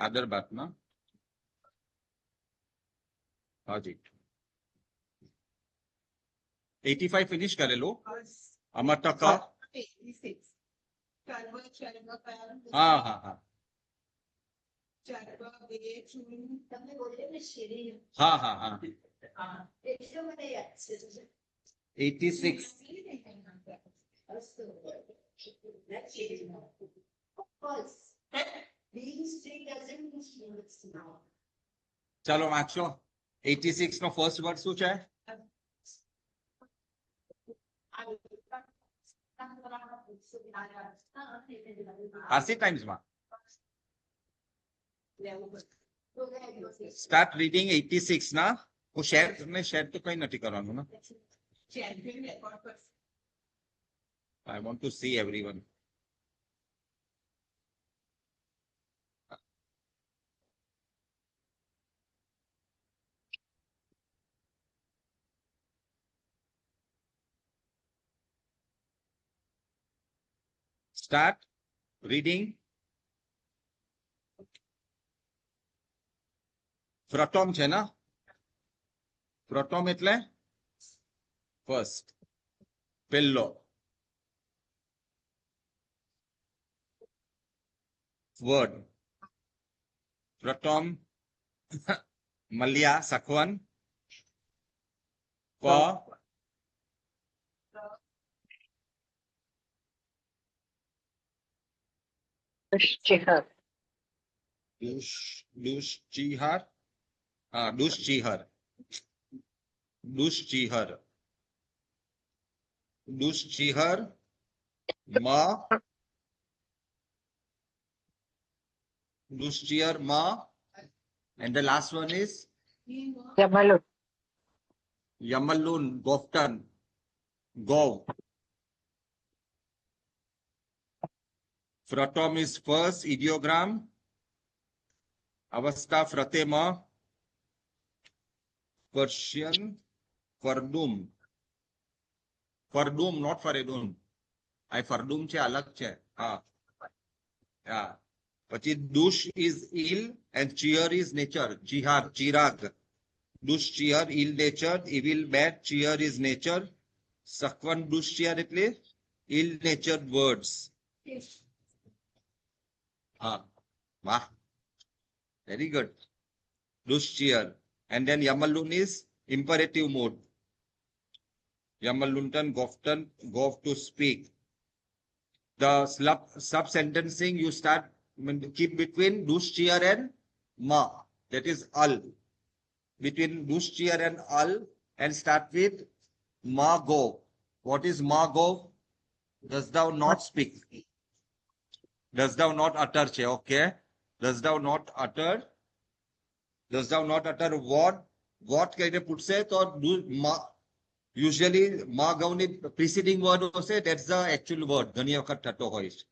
આદર બાતમાં હાજી 85 ફિનિશ કરેલું આમાં ટકા હા હા હા હા હા હા 86 ચાલો વાંચો 86 નો ફર્સ્ટ વર્ડ શું છે આરસી ટાઈમ્સ માં સ્ટાર્ટ રીડિંગ 86 ના હું શેર તો કઈ નથી કરવાનું ને I want to see everyone. Start reading. Fratom છે ને Fratom એટલે first પહેલો word Fratom Malia Sakwan Ko Dushchihar. Dushchihar Dushchihar Dushchihar Dushchihar Ma Dushchihar Ma and the last one is Yamalun. Yamalun Goftan Gov Fratom is first ideogram Avastha Fratema Persian Fardum Fardum not Faredum I Fardum છે અલગ છે હા હા પછી Dush is ill and cheer is nature Jihar Chirag Dush cheer ill natured evil bad cheer is nature Sakwan Dush cheer એટલે ill natured words ah wow very good Dush cheer and then Yamalun is imperative mode Yamaluntan Goftan Gov to speak the sub-sentencing you start keep between Dush cheer and Ma that is al between Dush cheer and al and start with Ma go what is Ma go does thou not speak does thou not utter che okay does thou not utter what કઈને પૂછશે તો usually Ma go ની preceding word હશે that's the actual word ઘણી વખત થતો હોય છે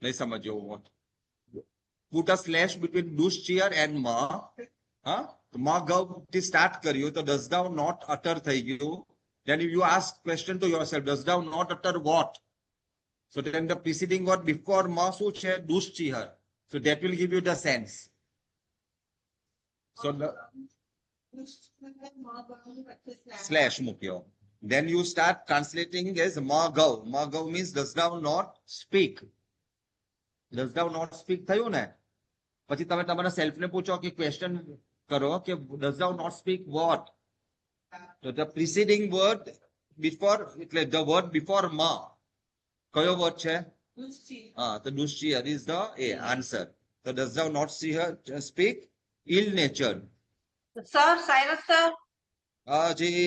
નહીં સમજો what put a slash between Dush cheer and Ma હા Ma go થી start કર્યું તો does thou not utter થઈ ગયું then if you ask question to yourself does thou not utter what so then the preceding word before Ma શું છે Dush cheer so that will give you the sense so the slash mukyo then you start translating as Ma go means does thou not speak થયું ને પછી તમે તમારા self ને પૂછો કે ક્વેશ્ચન કરો કે does thou not speak what so the preceding word before એટલે the word before Ma કયો word છે the Dush cheer is the answer so does thou not see her speak ill natured sir Cyrus sir ji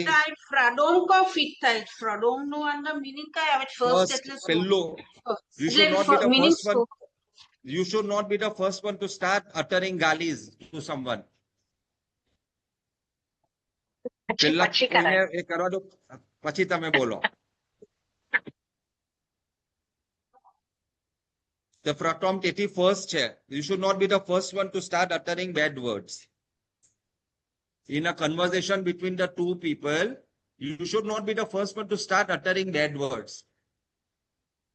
ફ્રાડોમ કો fit થાય ફ્રાડોમ નું અંદર meaning કઈ આવે ફર્સ્ટ એટલે શું પહેલો you should not be the meanings first one you should not be the first one to start uttering galis to someone પેલા કોઈને એ કરવા દો પછી તમે બોલો the Fratom 81st છે you should not be the first one to start uttering bad words in a conversation between the two people you should not be the first one to start uttering bad words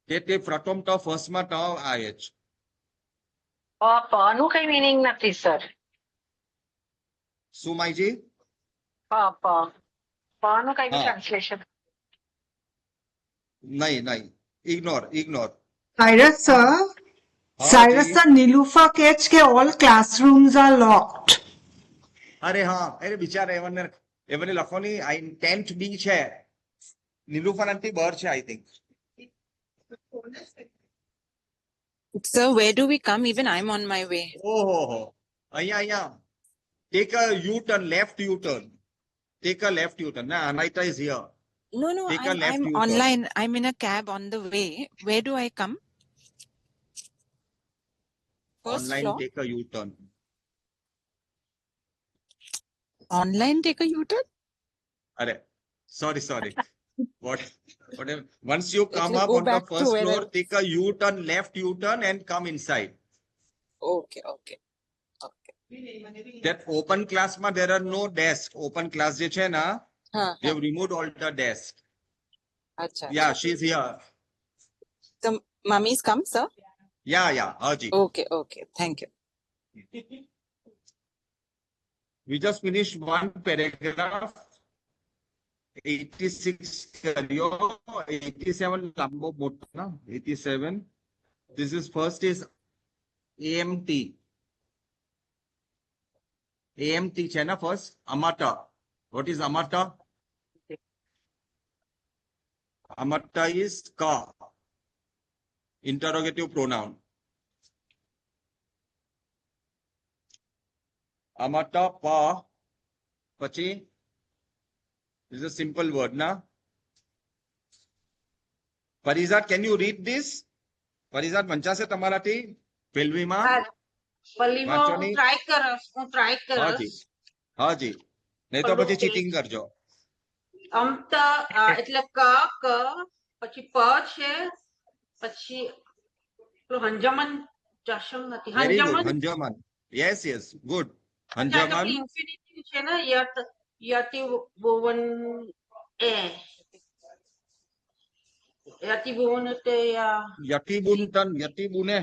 તે Fratom તો first માં તો આવે છે નું કઈ meaning નથી sir. સુમાઈજી નું કઈ બી હા. ટ્રાન્સલેશન. નહીં નહીં ઇગ્નોર Cyrus sir, હા Cyrus જી sir, Nilufa કહે છે કે all classrooms are locked. અરે હા અરે બિચારા એમને લખવાની 10th બી છે નીલુફર આંટી બર છે I think Sir, where do we come? Even I'm on my way. ઓહો અહીંયા take a U turn left U turn take a left U turn ના Anaita is here No, Take a left I'm U-turn. online. I'm in a cab on the way. Where do I come? First online floor. Tech a U turn Online take a U-turn? અરે sorry what once you come Actually, up go on the back to first where floor take a U turn left U turn and come inside Okay. that open class ma there are no desk open class je છે na they have removed all the desk Acha. yeah she's here So, mummy's come, sir? yeah haji Okay. Thank you. we just finished one paragraph 86 કર્યો 87 લાંબો મોટો ના 87 this is first is AMT છે ના first amata what is amata is ka interrogative pronoun amata pa પછી this is a simple word na Parizat can you read this Parizat વંચાશે તમારાથી પેલવીમાં પલ્લીમાં વાંચોની? હું try કરસ હાજી નહીં તો પછી ચીટિંગ કરજો એટલે ક પછી પ છે પછી પેલું હંજમન ચશમ નથી વેરી ગુડ હંજમન હંજમન yes good અચ્છા, તો હંજમન પેલી infinity છે ને યતિ ભુવન એ યતિ ભુવન તે યતિબુને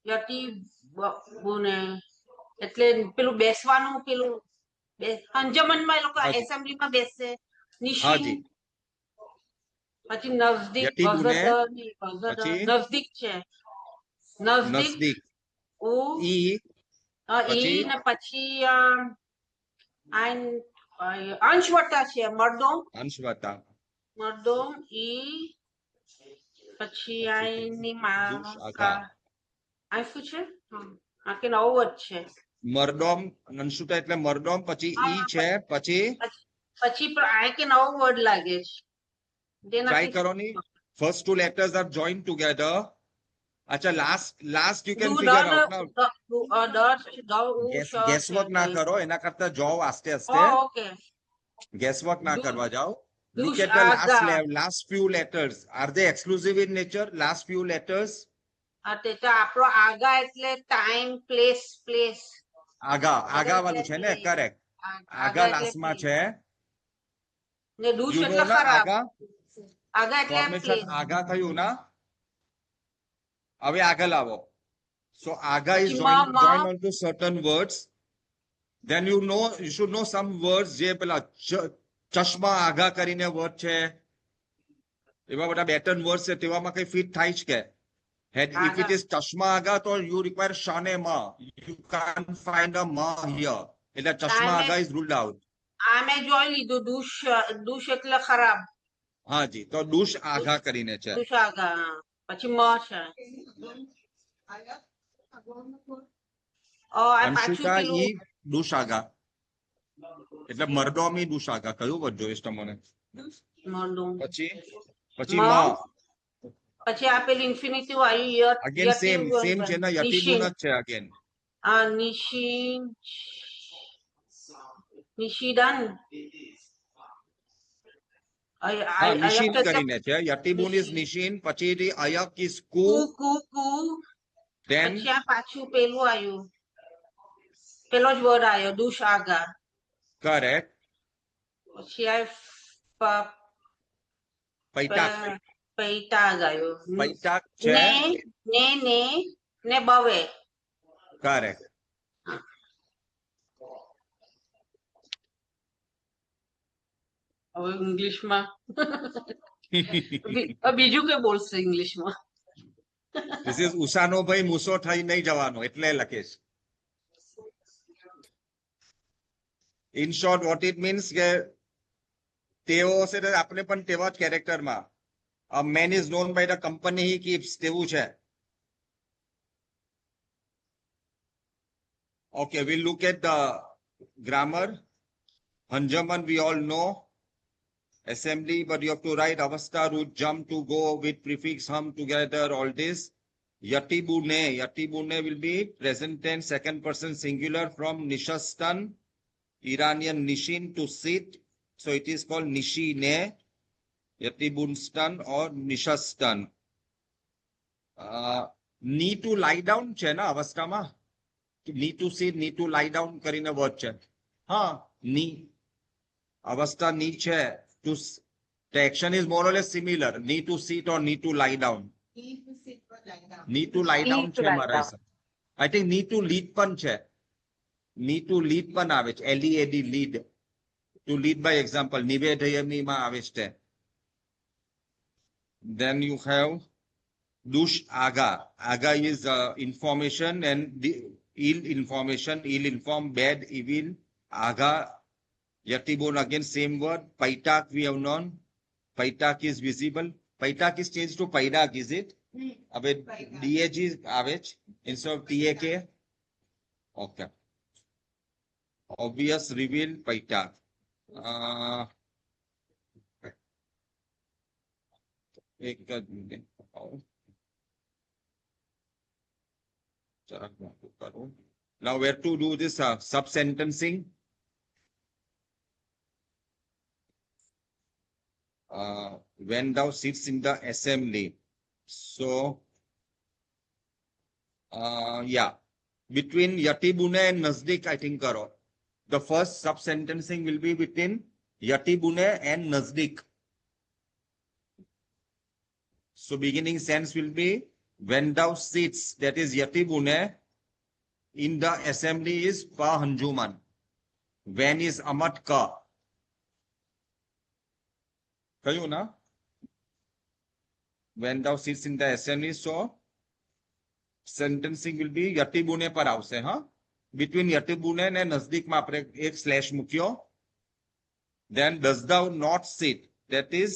યતિ ભુને એટલે પેલું બેસવાનું પેલું અંજમનમાં એ લોકો હાજી. એસેમ્બલીમાં બેસે નિશિન હાજી પછી નજદીક યતિ ભુને, પછી? નજદીક છે નજદીક નજદીક ઉ ઈ પછી? ઈ ને પછી અંશવટા છે અંશવતા મરદોમ ઈ પછી આઈની દુષ આઘા. આ શું છે આ કે નવો વધ છે મરડોમ અંશુતા એટલે મરડોમ પછી ઈ છે પછી પછી પણ આ કે નવો વર્ડ લાગે છે ટ્રાય કરો ની first two letters are joined together અચ્છા last you can figure out now guess work ના કરો એના કરતા જાઓ આસ્તે આસ્તે ઓકે guess work ના કરવા જાઓ look Dush at the aga. last few letters are they exclusive in nature last few letters તે તો આપણો આગા એટલે ટાઈમ પ્લેસ આગા વાળું છે ને કરેક્ટ આગા લાસ્ટ માં છે ને ડુશ you એટલે know ના ખરાબ આગા આગા એટલે formation પ્લેસ આગા થયું ના હવે આગળ આવો so aga is પછી joined ma. onto certain words then you should know some words જે પેલા ચશ્મા આગા કરીને વર્ડ છે એવા બધા બેટર્ન વર્ડ છે તેવામાં કઈ ફિટ થાય છે કે if it is ચશ્મા આગા તો you require shane ma you can't find a ma here એટલે ચશ્મા આગા is ruled out આ મેં જોઈ લીધું ડુશ એટલે ખરાબ હાજી તો ડુશ આગા કરીને છે ડુશ આગા પછી મ છે આ પાછું અંશુકા પેલું ઈ ડુશ આગા એટલે મરડોમી ડુશ આગા કયું વર્ડ જોઈશ તમને મરડું પછી મ. માં પછી આ પેલું ઇન્ફિનિટિવ આવ્યું અગેન સેમ છે ને યતિબુન જ છે અગેન નિશિદન નિશિન કરીને છે યતિબુન ઇઝ નિશિન પછી અયક ઇઝ કુ then પછી આ પાછું પેલું આવ્યું પેલો જ વર્ડ આવ્યો ડુશ આગા correct પછી આ પૈટાક પૈટાગ આવ્યો પૈટાક છે ને બવે Correct. હવે ઇંગ્લિશમાં બીજું કે બોલશે ઇંગ્લિશમાં This is ઉષાનો ભાઈ મૂસો થઈ નહીં જવાનો એટલે લખીશ. In short, what it means કે તેઓ છે તે આપણે પણ તેવા જ કેરેક્ટરમાં a man is known by the company he keeps તેવું છે. Okay, we'll look at the grammar. Hanjaman we all know. Assembly, but you have to write avastha, root, jump to go with prefix hum together, all this. Yatibune. Yatibune will be present tense, second person singular from Nishastan, Iranian Nishin to sit. So it is called Nishine, Yatibunstan or Nishastan. Need to lie down છે ને અવસ્થામાં? Need to sit, need to lie down કરીને word છે. હા, ની. અવસ્થા ની છે. To the action is more or less similar. Need to sit or need to lie down. Need to lie down Need to છે lie મારા down. હિસાબ. I think need to lead પણ છે. Need to lead પણ આવે છે. LEAD lead. To lead by example. નિવેદયમીમાં આવે છે. Then you have Dush Aga. Aga is information and the ill information, ill informed, bad, evil. Aga. Yatibun again same word. Paitak we have known. Paitak is visible. Paitak is changed to Paidak, is it? Abe DAG is avech instead of TAK. Okay. Obvious reveal Paitak. એક જ minute. જરાક મોટું કરું. Now where to do this sub-sentencing? When thou sits in the assembly. So, yeah, between Yatibune and Nazdik, I think, karo. The first sub-sentencing will be between Yatibune and Nazdik. So, beginning sense will be when thou sits, that is Yatibune, in the assembly is Pa Hanjuman. When is Amat Ka. કહ્યું ના? When thou sits in the assembly, so sentencing will be Yatibune પર આવશે, હા? Between Yatibune and નજદીકમાં આપણે એક slash મૂક્યો. Then does thou not sit, that is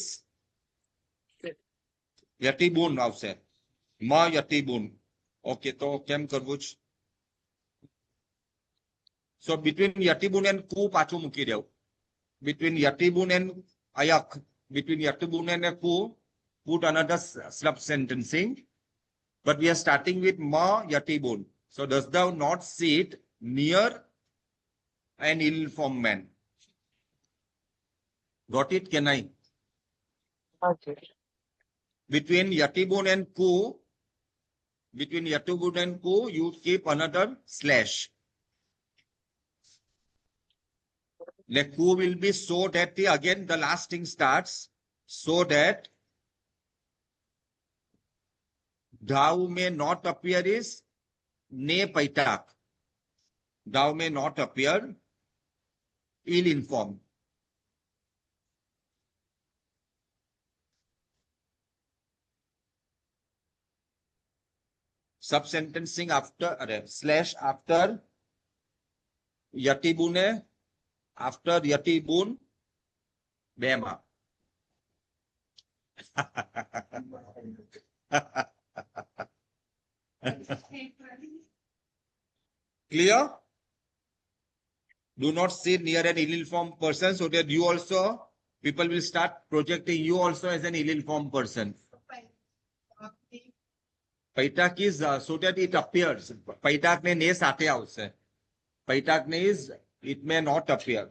Yatibun આવશે. Ma Yatibun. Okay, તો કેમ કરવું છે? So between Yatibun and Ku પાછું મૂકી દેવું. Between Yatibun and Ayak. Between Yatibun and Ku, put another sub-sentencing. But we are starting with Ma Yatibun. So does thou not sit near an ill-informed man? Got it? Can I? Okay. Between Yatibun and Ku, you keep another slash. The Ku will be so that again the last thing starts, so that thou may not appear is ne paitak. Thou may not appear ill-informed. Sub-sentencing after slash after Yatibune, after Yatibun, Bema. Clear? Do not sit near an ill-informed person so that you also, people will start projecting you also as an ill-informed person. Paitak is so that it appears. Paitak ne ne સાથે આવશે. Paitak ne is it may not appear.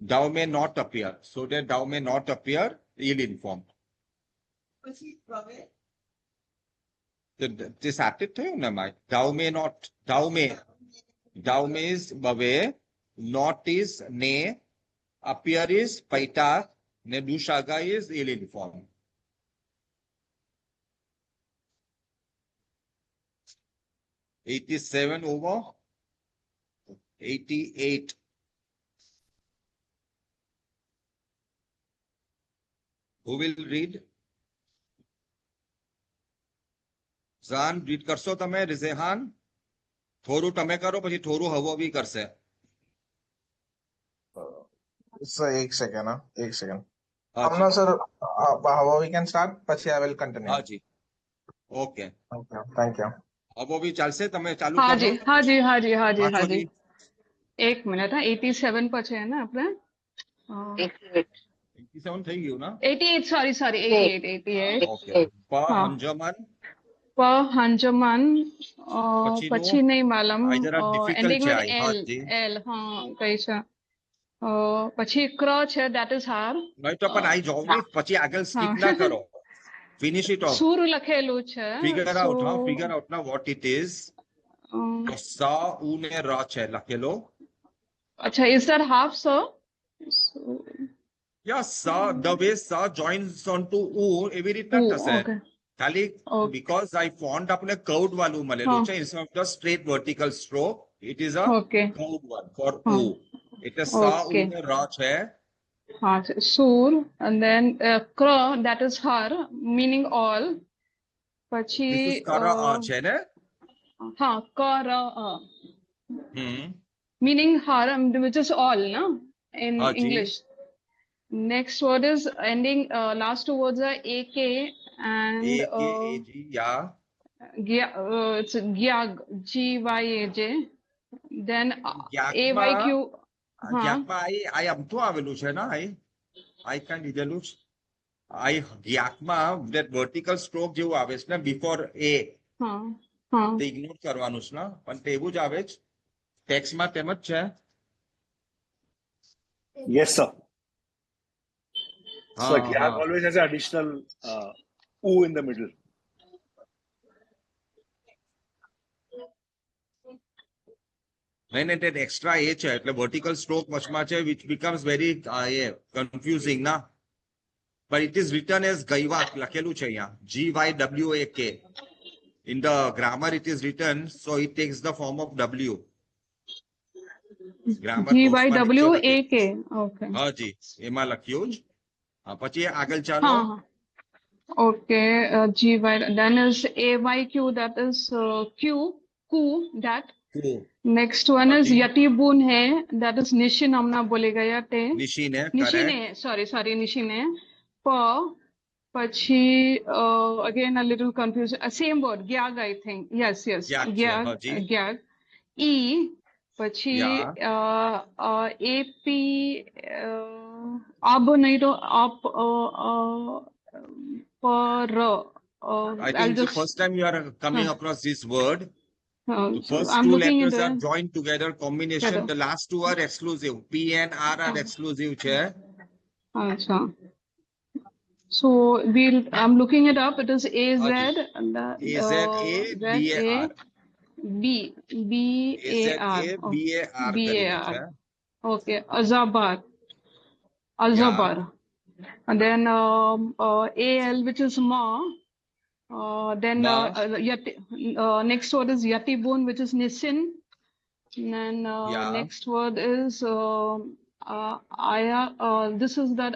Thou may not appear. So that thou may not appear ill-informed. તે સાથે થયું ને my. Thou may not. Thou may is bave. Not is ne. Appear is paitak. Ne dushaga is ill-informed. 87 over 88. Who will read? Zan, read કરશો તમે રિઝેહાન? થોડું તમે કરો પછી થોડું હવોવી કરશે. Sir, एक second, huh? एक second. હાજી. Amna sir, how we can start? Pachi I will continue. હાજી. ઓકે. Thank you. હવોવી ચાલશે તમે ચાલુ हाँ કરો. जी हाँ जी हाँ जी हाँ जी हाँ વાંચો जी જી. एक मिनट हाँ 87 पर है ना अपने 87 થઈ ગયું ના? 88 सॉरी 88 ઓકે. પ હા. અંજમન पर हंजमन પછીનું? પછી નહીં માલમ આ જરા difficult એન્ડિંગ છે વિથ આ. એલ હાજી. એલ હા કઈ છે પછી ક્ર છે ધેટ ઇઝ હાર નહીં તો પણ આઈ જોવી પછી આગળ સ્કીપ હા. ના કરો. Finish it off. સુર લખેલું છે ફિગર આઉટ હા So, ફિગર આઉટ ના વોટ ઇટ ઇઝ. તો સ ઉ ને ર છે લખેલો. અચ્છા ઇઝ ધેટ હાફ સર યા સ ધ વે સ જોઇન્સ ઓન ટુ ઉ એવી રીતના જ થશે. ઓકે ખાલી Okay. બીકોઝ આઈ ફોન્ટ આપણે કર્વડ વાળું મળેલું હા. છે instead of the straight vertical stroke it is a okay curved one four હા. ઉ. એટલે સ Okay. ઉ ને ર છે. हाँ सूर and then क्र that is her meaning all પછી This is કર અ છે ને? हाँ कर હમ meaning her which is all no in हाँ जी. English. Next word is ending last two words are ak and એ કે એ જી યા it's gyag gyaj then ગ્યાકમાં ayq હા. ગ્યાકમાં આઈ અમથું આવેલું છે ને આઈ કાંઈ લીધેલું છે. આઈ ગ્યાકમાં that vertical stroke જેવું આવે છે ને before a हाँ हाँ તે ઇગ્નોર કરવાનું છે ને પણ તેવું જ આવે છે. ટેક્સ્ટમાં તેમ જ છે. Yes, sir. હા, So Gyag હા. always has an additional U in the middle. નહીં નહીં તે એક્સ્ટ્રા એ છે એટલે વર્ટિકલ સ્ટ્રોક વચમાં છે which becomes very confusing ના. but it is written as ગઈવાક લખેલું છે અહીંયા GYWAK. in the grammar it is written so it takes the form of W. Grammar boxમાં gyw lecture ak okay હાજી એમાં લખ્યું જ. હા પછી આગળ ચાલો. हाँ okay gy then is ayq that is q ku that next one is Okay. yatibun hai that is nishin हमना बोले गया ते નિશીને nishine correct. sorry nishine pa પછી again a little confused same word gyag I think yes Gyag છે, હાજી. gyag e પછી Yeah. ap ab nahi to up per I I'll think the just first time you are coming Huh. across this word. The so first I'm two looking letters into are joined together combination. Together. The last two are exclusive. P and R are exclusive છે. Acha. So I'm looking it up. It is AZ Haji. and AZA BAR. BAR. AZA BAR BAR. કરીને છે. Okay. Azabar. And then AL, which is Ma. Then Ma. next word is Yatibun, which is Nisin. And then Yeah. next word is Aya. This is that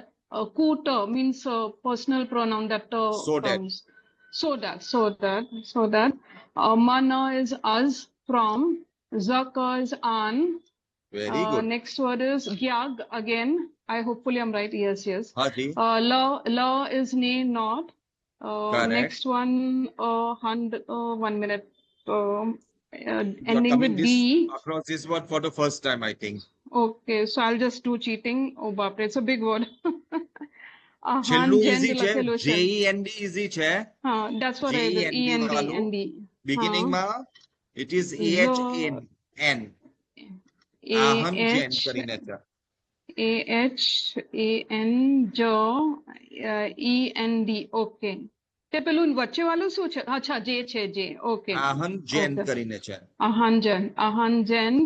Kuta means personal pronoun that So that. comes. So that. Mana is us from. Zaka is an. Very good. Next word is Gyag again. Hopefully I'm right. Yes. હાજી. La is ne not. Correct. Next one, 1 minute. You are Ending coming with D. across this word for the first time I think. Okay, so I'll just do cheating. Oh, bapre, it's a big word. છેલ્લું Hand easy છે. લખેલું છે. JEND easy છે. That's what I did. JEND END. વાળું. Beginning માં it is AHN. આહન જેન કરીને છે. AHANJEND. Okay. તે પેલું વચ્ચે વાળું શું છે? અચ્છા જે છે જે. Okay. આહન જેન Okay. કરીને છે. Ahanjend.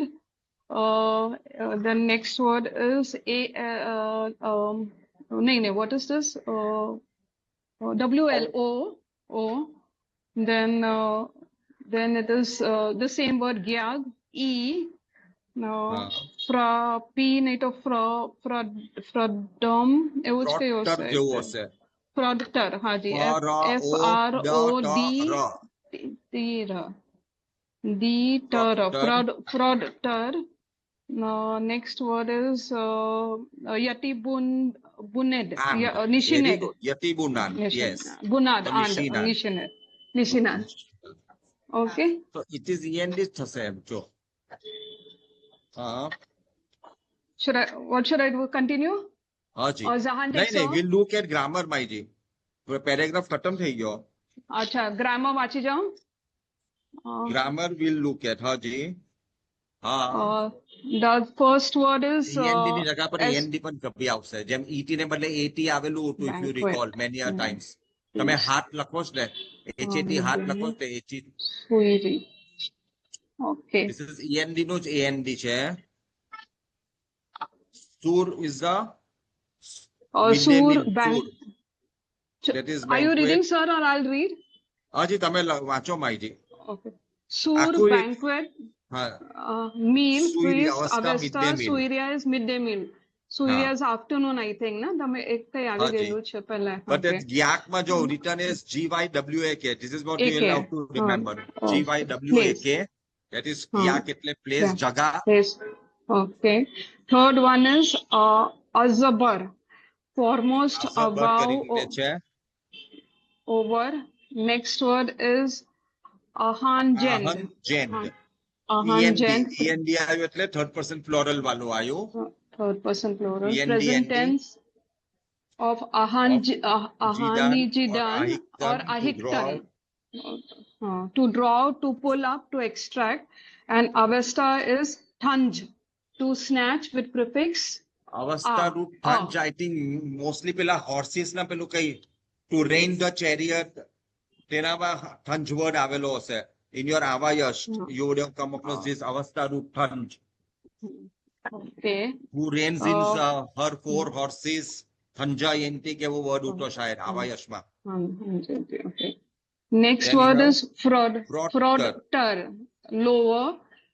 The next word is what is this? WLO. Then then it is the same word gyag, E. Now, fra, P નહીં તો ફ્રોડમ એવું જ કયું Proctor હશે. જેવું હશે. Fraudter, હાજી. Fraudter. Next word is Yati Buned. Nishined. Yati Bunan. Yes. Bunad. So And Nishinad. Nishinad. Okay. So it is END થશે એમ જો. હા. What should I do? Continue? હાજી. Or Zahan નહીં takes નહીં, off? we'll look at grammar માઈજી. Paragraph ખતમ થઈ ગયો. અચ્છા, grammar વાંચી જાઉં? Grammar we'll look at. હાજી. હા. The first word is END ની જગ્યા પર S- END પણ કભી આવશે. જેમ ET ને બદલે AT આવેલું હતું, if you Banquet. recall many a times. તમે હાથ લખો છો ને, HAT હાથ લખો તો HAT. Suiri. Okay. This is END નું જ AND છે. Sur is the midday Sur meal, bank. sur. That is Are you banquet. reading, sir, or I'll read? હાજી તમે વાંચો માઈજી. Okay. Sur Aku- banquet હા. meal Suiria, feast Avesta, Avesta midday meal. Suiria is midday meal. Suiria હા. is afternoon, I think. Na તમે એક કઈ આવી હાજી. ગયેલું છે પહેલા. But Okay. that GYAC ma jo written is GYWAK. This is what you AK. will have to remember. Oh. GYWAK. That is GYAC એટલે place, Yeah. jaga. Yes. Okay. Third one is Azabar. Foremost, Azabar above, કરીને છે. over. Next word is Ahanjend. Ahanjend. Ahanjend. END આવ્યું એટલે third person plural વાળું આવ્યું. Third person plural. END, Present tense of Ahanijidan or Ahiktan. To draw, to pull up, to extract. And Avesta is Thanj, to snatch with prefix. અવસ્થા રૂપ થંજ, I think mostly પેલા horses ના પેલું કઈ to rein the chariot તેનામાં થંજ word આવેલો હશે. In your Avayash, you would have come across this avastha root thunj, Okay. who reigns in her four horses. Thanja yenti કેવો word ઉઠો શાયદ Avayash માં. Okay. Next Then word you have is fraud. fraudter. Fraudter. Lower.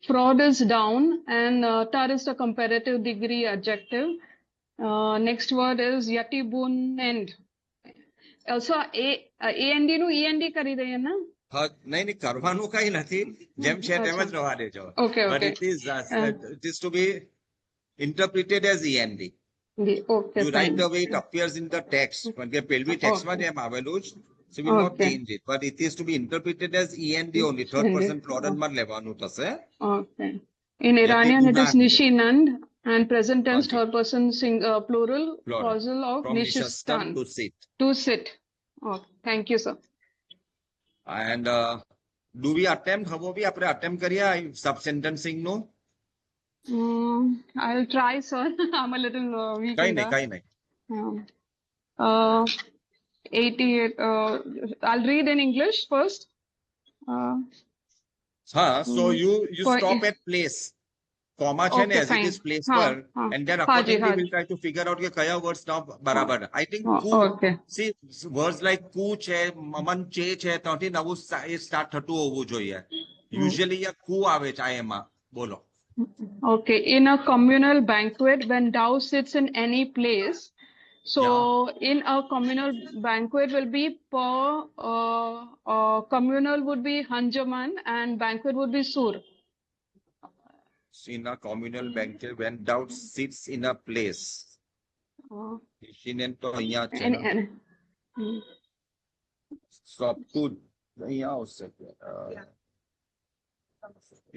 Fraud is down, and tar is the comparative degree adjective. Next word is yatibunend. Also, AND નું END કરી દઈએ ના? નહીં નહીં કરવાનું કઈ નથી, જેમ છે તેમ જ રહેવા દેજો. Okay, But okay. it is to be interpreted as END. Okay, You write fine. the way it appears in the text. પણ કે પેલવી text માં જેમ આવેલું જ, so we will not Okay. change it. But it is to be interpreted as END only. Third person plural માં લેવાનું થશે. Okay. In Iranian, it is Yatibunand. Nishinand, and present tense Okay. third person plural Plural. causal of From Nishistan Nishistan. to sit. To sit. Okay. Thank you, sir. And do we attempt, હવે બી આપણે attempt કરીએ sub sentencing નું? I'll try, sir. I'm a little weak. કઈ in નહીં, that. કઈ નહીં. 88. I'll read in English first. હા, so you For- stop at place. Comma છે ને Okay, as it fine. is place હા, પર, હા. and then હાજી, accordingly હાજી. we'll try to figure out કે કયા words now બરાબર. I think Okay. see words like ku છે, મમન ચે છે, ત્યાંથી નવું start થતું હોવું જોઈએ. Usually a ku આવે છે એમાં. બોલો. Okay. In a communal banquet, when thou sits in any place, so in a communal banquet will be communal would be Hanjaman and banquet would be Sur. In a communal banquet, when thou sits in a place. Uh, Nishinend તો અહીંયા છે and, ને. and, Stop to અહીંયા આવશે.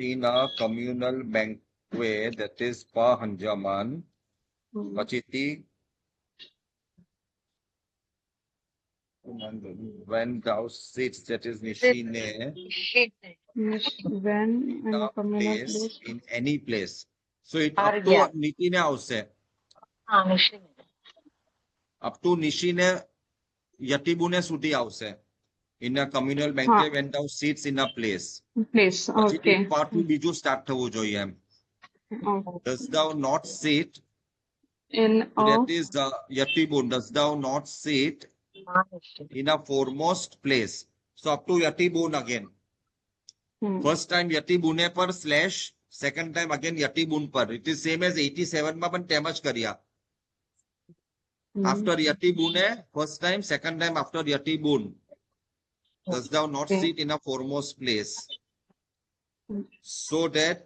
In a communal banquet, that is pa hanjaman. Pachiti. When thou sits, that is nishine. when in a The communal place, place. in any place. So it up to nitine આવશે. Up to nishine yatibune suti આવશે. In a communal banquet, when thou sits in a place. Place. પછી Okay. part two બીજું start થવું જોઈએ એમ. Okay. Does thou not sit? In a That is the yatibun. Does thou not sit in a foremost place? So up to yatibun again. First time યતિ બુને પર slash, second time again યતિ બુન પર. It is same as 87 માં પણ તેમ જ કર્યા. After Yati બુને, first time, second time after Yati બુન. Does thou not Okay. sit in a foremost place? So that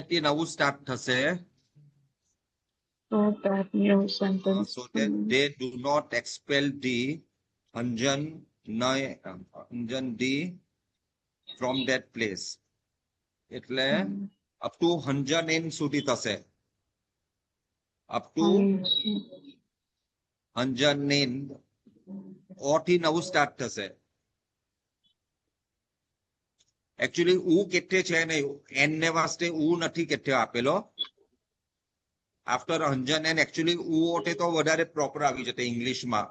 તે નવું સ્ટાર્ટ થશે. So that new sentence. So that they do not expel the Anjan D from that place. એટલે up to Anjan N સુધી થશે. Up to Anjan N ઓથી નવું start થશે. Actually, U કેટે છે નહીં, N ને વાસ્તે U નથી કેટે આપેલો. After Anjan N, actually, U ઓટે તો વધારે proper આવી જતે ઇંગ્લિશમાં.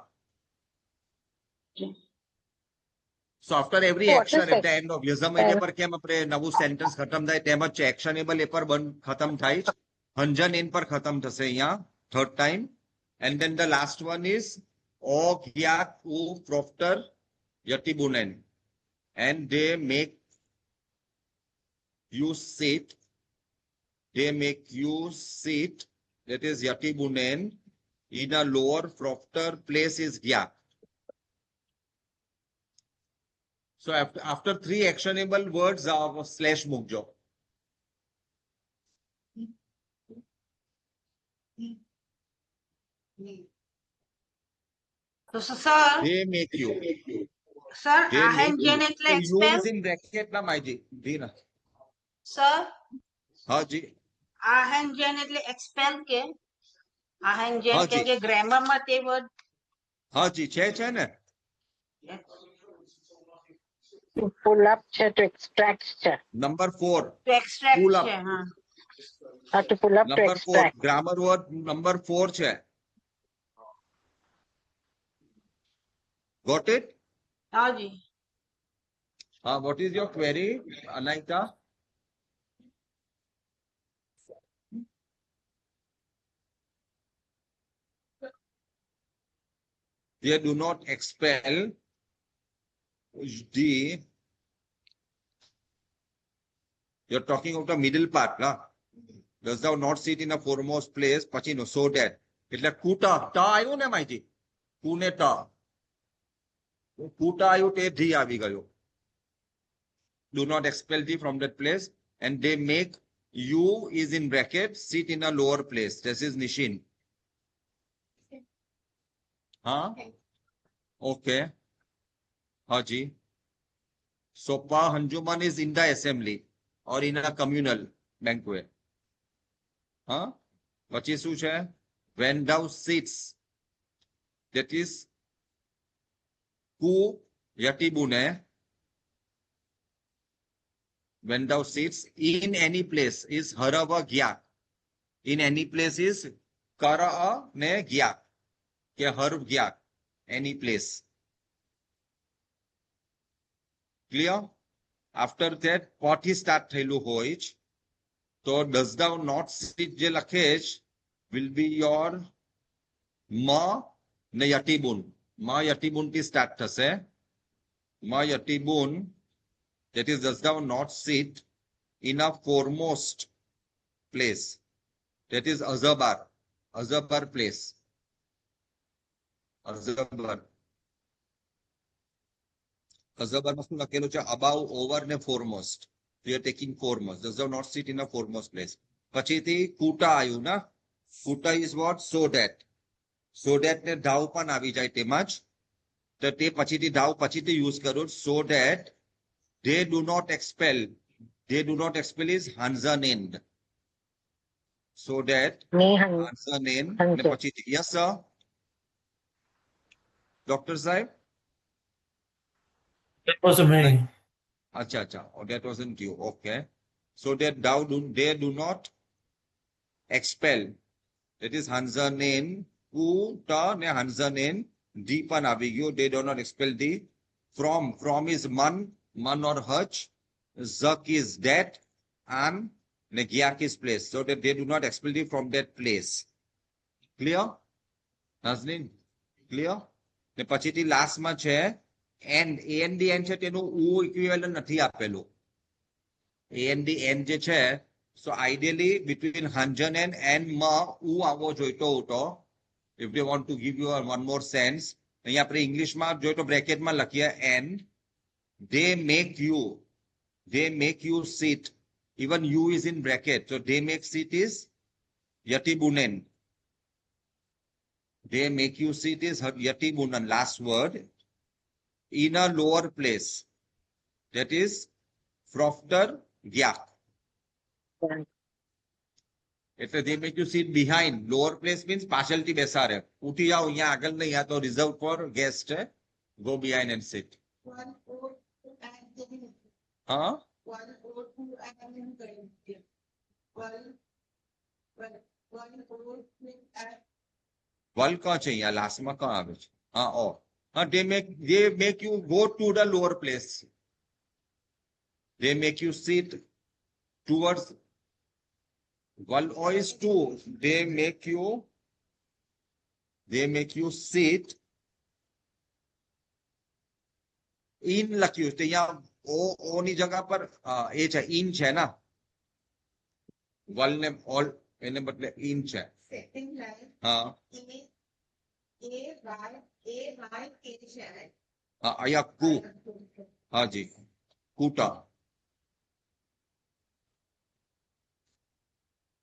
So after every action at the end of yasam એટલે પર કેમ આપણે નવું સેન્ટેન્સ ખતમ થાય તેમ જ એક્શનેબલ એ પર ખતમ થાય જ. Anjan N પર ખતમ થશે અહીંયા third time. And then the last one is O Gyak U Profter Yatibunen. And they make you sit. They make you sit. That is Yatibunen. In a lower Profter place is Gyak. So after three actionable words, slash mukjo. તો sir They make you. Sir They make આહેંજન you. એટલે You એક્સપેલ is in bracket na maiji. Dina. Sir Ha ji. આહેંજન એટલે એક્સપેલ કે આહેંજન હા, કેમ જી. કે grammar માં તે word Ha ji. Che ne. To pull up છે, to extract છે. Number 4. To extract Pull up. છે હા To pull up, to Number 4. extract. Grammar word number 4 che. Got it? હા જી What is your query, Anaita? They do not expel the. You're talking of the middle part, na? Does thou not sit in a foremost place? Pachino, so that. એટલે કૂટા તા આવ્યું ને માહિતી કુને તા કૂટા આવ્યું તે the આવી ગયો. Do not expel thee from that place, and they make you is in bracket sit in a lower place. This is Nishin. Huh? Okay. Haji. So Pa Hanjuman is in the assembly or in a communal banquet. Huh? Pachi શું છે? When thou sits, that is ku yatibune. When thou sits in any place is harava gyak. In any place is kara ne gyak. Ke harv gyak. Any place. Clear? After that, what is start thaylu hoij. So does thou not sit je lakhesh will be your ma ne yatibun. Ma yatibun ti start thase. Ma yatibun. That is, does thou not sit in a foremost place? That is Azabar. Azabar place. Azabar. Azabar must be lakelo cha above, over, ne foremost. So you are taking foremost. Does thou not sit in a foremost place? Pachiti kuta ayu na. Kuta is what? So that. So that ne dhau pan avi jai temaj. તો તે પછીથી ધાવ પછીથી use કરો. So that they do not expel. They do not expel is Hanzanen. So that Hanzanen. Yes, sir. Dr. Saib? That was a me. Acha, acha. Oh, that wasn't you. Okay. So that they do not expel. That is Hanzanen. Uta ne Hanzanen. Deepan avigyo. They do not expel the from. From is man or hutch. Zak is that. And Negyak is place. So that they do not expel thee from that place. Clear? Nazneen? Clear? Ne pachiti last માં છે and A N D N છે તેનું ઉ equivalent નથી આપેલું. એ N D N જે છે સો ideally between હંજન and મ ઉ આવવો જોઈતો હતો. If they want to give you one more sense, અહીંયા આપણે ઇંગ્લિશમાં જોઈએ તો બ્રેકેટમાં લખીએ and they make you sit, even you is in bracket, so they make sit is yatibunen. They make you sit is yatibunan, last word, in a lower place, that is frofter gyak. એટલે they make you sit behind. Lower place means partiality બેસાડે. ઉઠી જાઓ, અહીંયા આગળ નહીં, આ તો reserved for guest છે. Go behind and sit. હા વલ કા છે અહીંયા લાસ્ટમાં કા આવે છે? હા ઓ હા they make you go to the lower place. They make you sit towards wal o is two. They make you sit in લખ્યું છે અહીંયા ઓ ની જગ્યા પર એ છે ઇન છે ને વલ ને ઓલ એને બદલે ઇન છે. હા અહીંયા કુ હાજી કુટા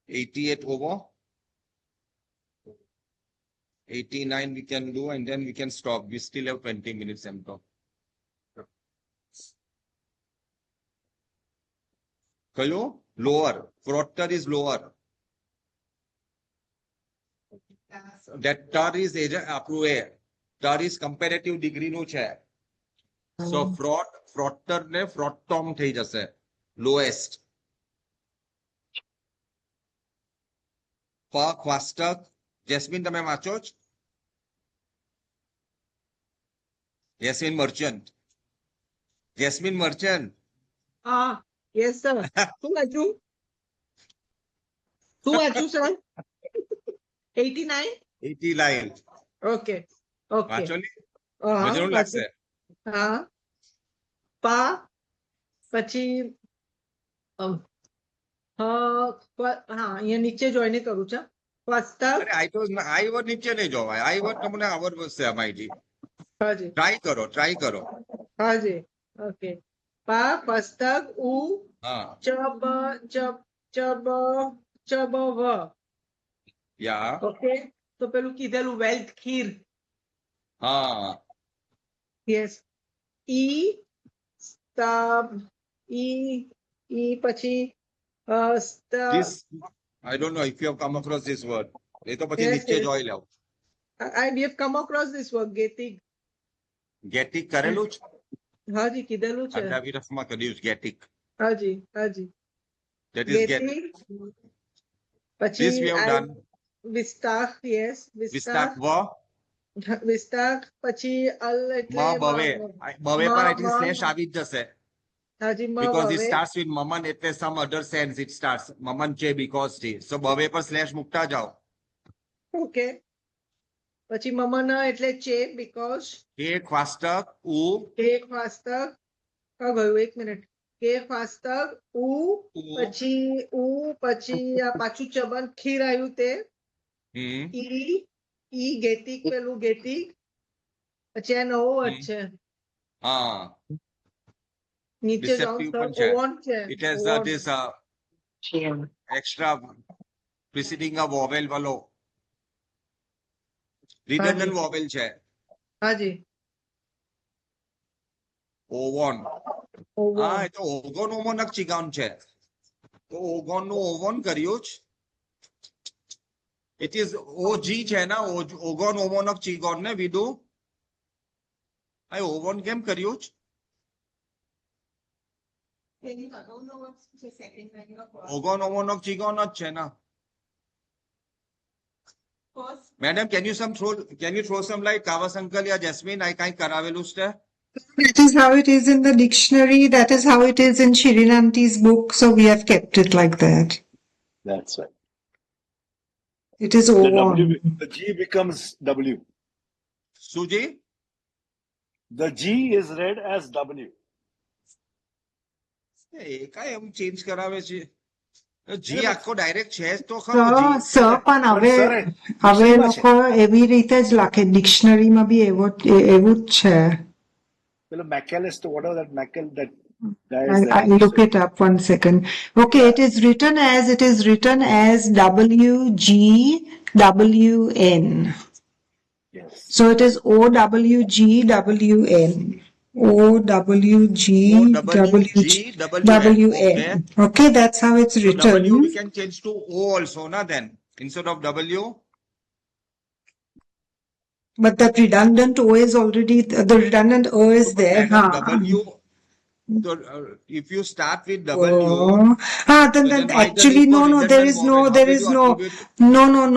88 over 89 we can do and then we can stop. We still have 20 minutes and talk. કયો lower, frotter is lower. That ter is આપણું એ ter is comparative degree નું છે. So frotter ને frottom થઈ જશે lowest. ખવાસ્તક જેસ્મિન તમે વાંચો જ? Jasmine merchant. Jasmine merchant. Yes, sir. શું વાંચ્યું? શું વાંચ્યું, sir? 89? 89. Okay. Okay. વાંચો ને? હા, મજાનું લાગશે. હા. પા પછી હા અહીંયા નીચે જોઈને કરું છું. વાસ્તવ અરે આઈ વર્ડ નીચે નહીં જોવાય. આઈ વર્ડ તમને આવડશે અમાયજી. હાજી ટ્રાય કરો. હાજી. ઓકે. પા વાસ્તવ ઉ હા ચબ વ. Yeah okay. તો પેલું કીધેલું વેલ્થ ખીર. હા યસ. ઈ સ્તબ ઈ પછી this I don't know if you have come across this word. એ તો પછી Yes, નીચે yes. જોઈ લેવું. we have come across this word getik. ગેટિક કરેલું જ હાજી કીધેલું છે. અડાવીરફમાં કર્યું છે ગેટિક. હાજી That is gેટિક. getik. પછી This we have done. વિસ્તાખ. યસ વિસ્તાર વિસ્તાખ. વ વિસ્તાખ પછી અલ એટલે મ બવે બવે પર આઈ થિંક મ, સ્લેશ આવી જ જશે. હાજી મ Because it બવે. starts with મમન એટલે some other sense it starts. મમન છે because થી. So બવે પર સ્લેશ મુકતા જાઓ. ઓકે. પછી મમન એટલે છે બીકોઝ. કે ખવાસ્તક ઉ એક વાસ્તક કા ગયું 1 મિનિટ. કે વાસ્તક ઉ પછી આ પાછું ચબન ખીર આવ્યું તે. ઈ ગેટિક પેલું ગેટિક. પછી આ નવો વર્ડ છે. હા નીચે જાઉં Deceptive પણ છે. ઓવન છે. it has oven. this extra preceding a vowel વાળો redundant vowel છે. હાજી ઓવન. ઓવન. હા એ તો ઓગન ઓમોનક ચિગાન છે. તો ઓગન નું ઓવન કર્યું જ. It is OG છે ને ઓગન ઓમોનક ચિગોન ને વિદુ. આ ઓવન કેમ કર્યું જ? ઓગન ઓમોનક ચિગોન જ છે ને. Madam, can you throw some light? Kavasankal या Jasmine, I can't karavelus છે. That is how it is in the dictionary. That is how it is in Shirinanti's book. So we have kept it like that. That's right. It is The Ovan. the G becomes W. Suji? The G is read as W. એ કાંય એમ change કરાવે છે જી આખો direct છે જ તો ખરો સર જી સર પણ હવે સર, હવે dictionary માં લોકો એવી રીતે જ લખે ડિક્શનરીમાં બી એવું જ છે. Well, Macalester, whatever that that guy is I there. look it up 1 second. Okay, it is written as WGWN. Yes. So it is OWGWN. OWGWN. Okay, that's how it's so W we written. can change to O also na then instead of W. But that redundant O is already, the redundant O is So, but there. madam, Huh? W so if you start with W Oh. Then then why the actually need for no, there redundant is no, vowel? How there will is you no, attribute-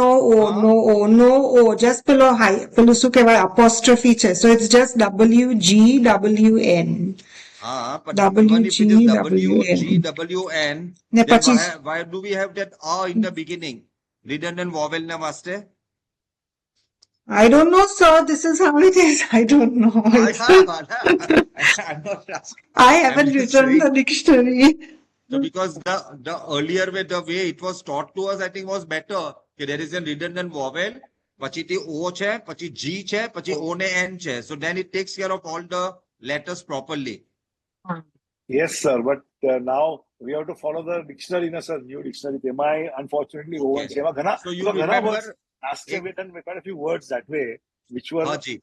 no O, Huh? no O, just below high, below શું કહેવાય apostrophe છે. So it's just WGWN. but even if it is WGWN. WGWN, ને then પછી why do we have that A in the beginning? Redundant vowel na vaste? I don't know, sir. This is how it is. I don't know. I'm not asking. I haven't just written saying. the dictionary. So because the earlier way, the way it was taught to us, I think was better. Okay, there is a redundant vowel, pachi ti O che, pachi G che, pachi O ne N che. So then it takes care of all the letters properly. Yes, sir. But now we have to follow the dictionary, na sir. New dictionary. Temai, unfortunately, Okay. So you remember- last year we done quite a few words that way, which were, Haji.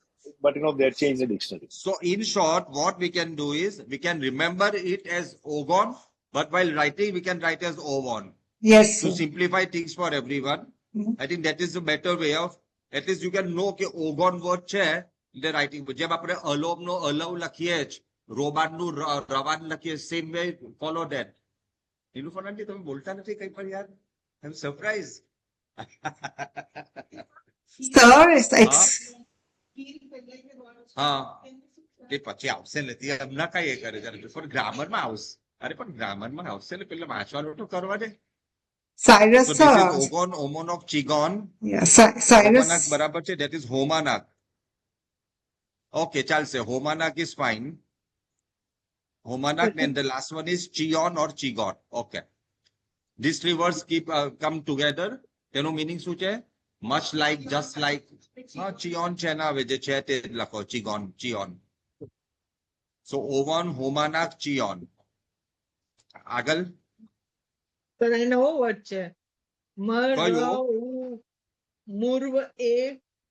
but they had changed the dictionary. So in short, what we can do is we can remember it as Ogon, but while writing, we can write as Ovon. Yes, To sir. simplify things for everyone, Mhm. I think that is a better way of, at least you can know કે Ogon word છે, the writing. જેમ આપણે અલોબ નો અલવ લખીએ જ, રોબાન નું રવાન લખીએ, same way follow that. નીલુફર આંટી તમે બોલતા નથી કઈ પણ યાર? I'm surprised. Sir, it's હા એ પછી આવશે નથી એમના કઈ એ કરે છે પણ ગ્રામરમાં આવશે અરે પણ ગ્રામરમાં આવશે ને પેલા વાંચવાનું તો કરવા દે. Cyrus, So this is sir. Ogon, Omonok, Chigon. Yeah, Homanak Cyrus. બરાબર છે, that is Homanak. Okay, ચાલશે. Homanak is fine. Homanak and the last one is Chion or Chigon. Okay. These three words keep come together. તેનું meaning શું છે? Much like, just like. હા, Chion છે ના આવે જે છે તે લખો Chigon, Chion. So Ovon, Homanak, Chion. આગળ તો એ નવો વર્ડ છે કયો? મૂર્વ એ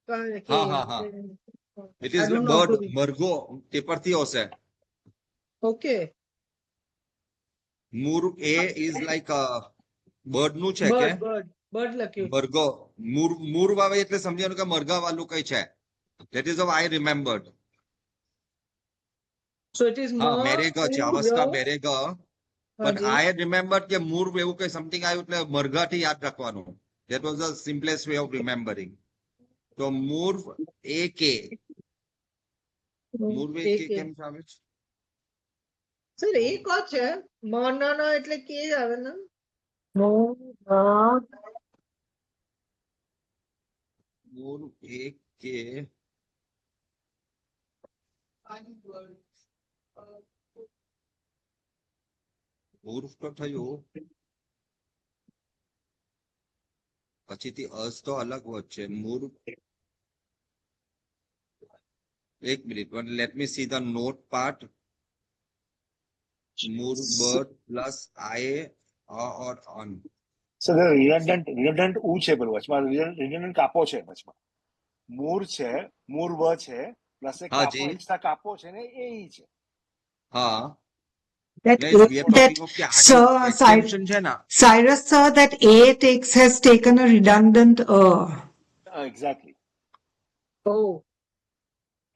હા. It is I don't know bird, how to read. મરઘો તે પરથી આવશે. ઓકે મૂર એ is like a bird નું છે કે બર્ડ લખ્યું મરઘો મૂર વાવે એટલે સમજવાનું કે મરઘા વાળું કઈ છે. That is how I remembered. So it is હા મેરેગા છે, અવસ્થા મેરેગા. But I remembered કે મૂર એવું કઈ something આવ્યું એટલે મરઘાથી યાદ રાખવાનું. That was the simplest way of remembering. તો મૂર એ કે મૂર એ કે કેમ આવે છે? સર એ કો છે મોનો એટલે કે આવે ને મૂર એ કે મૂર્ખ તો થયું પછીથી અસ તો અલગ વર્ડ છે. મૂર્ખ એક minute let me see the note part. મૂર્ખ bird plus I or on. So the redundant U છે પેલું વચમાં redundant કાપો છે વચમાં. મૂર છે, મૂર્વ છે, પ્લસ એક હા કાપો જી. એક્સ્ટ્રા કાપો છે ને એ છે. હા That, Yes, we are talking of the sir, extension છે ના. Cyrus, sir, that A has taken a redundant Exactly. ઓ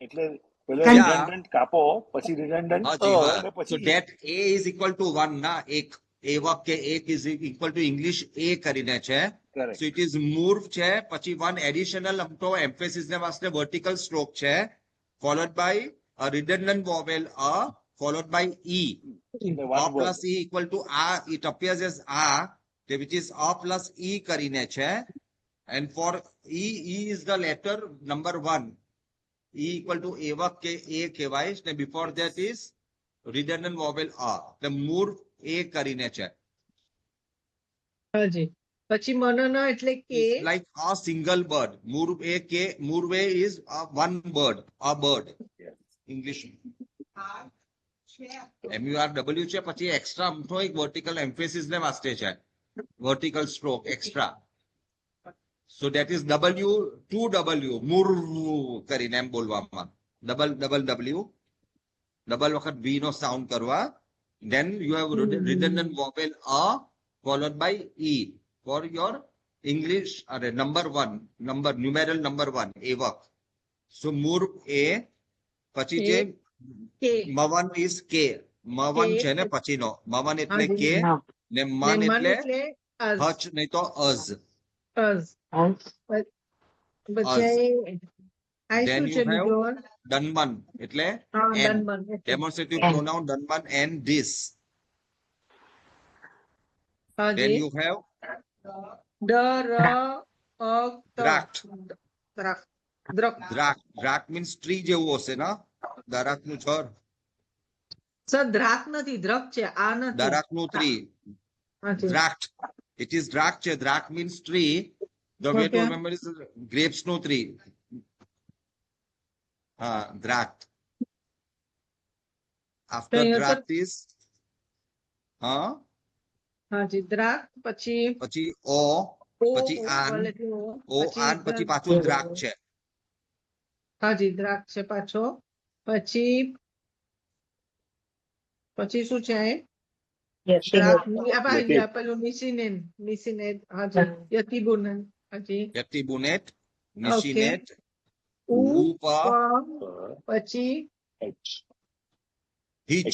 એટલે પેલો And- redundant કાપો પછી redundant હા જી, હા. અને So પછી that A is equal to 1 ના એક એ વાક્ય એક is equal to English A કરીને છે. correct. So it is move છે પછી one additional અમથો emphasis ને વાસ્તે vertical stroke છે followed by a redundant vowel a followed by E. એટલે A one word. plus E equal to A, it appears as A, which is A plus E કરીને છે. And for E is the letter number 1. E equal to એવક કે A કહેવાય ને before that is redundant vowel A. એટલે મૂળ A કરીને છે. હાજી. પછી મનન એટલે કે It's like a single bird. Murve is one bird, a bird. English. MURW છે પછી એક્સ્ટ્રા અમથો એક વર્ટિકલ એમ્ફેસિસ ને વાસ્તે છે. Vertical stroke extra. So that is W, 2W, murvu કરીને એમ બોલવામાં. Double W. Double વખત V નો સાઉન્ડ કરવા. Then you have redundant vowel A followed by E. For your English numeral number 1 evak. So mur A પછી જે મવન is K. મવન છે ને પછીનો મવન એટલે K ને મન એટલે હચ નહીં તો as. Then you have dhanman એટલે demonstrative pronoun dhanman and this. Then you have દ્રાક્ષ. દ્રાક્ષ means tree જેવું હશે ને દરાકનું છોડ. સર દ્રાક નથી દ્રક છે આ નથી. દરાકનું tree. દ્રાક્ષ. It is દ્રાક્ષ છે. દ્રાક્ષ means tree. The way to remember is grapes no tree. દ્રાક્ષ. After દ્રાક્ષ is હાજી દ્રાક પછી O પછી આન પછી પાછું દ્રાક્ષ છે. હાજી દ્રાક છે પાછો પછી શું છે પેલું નિશિનેત હાજી યતિબુનેત હાજી યતિબુનેત નિશિનેત ઉપા પછી હિચ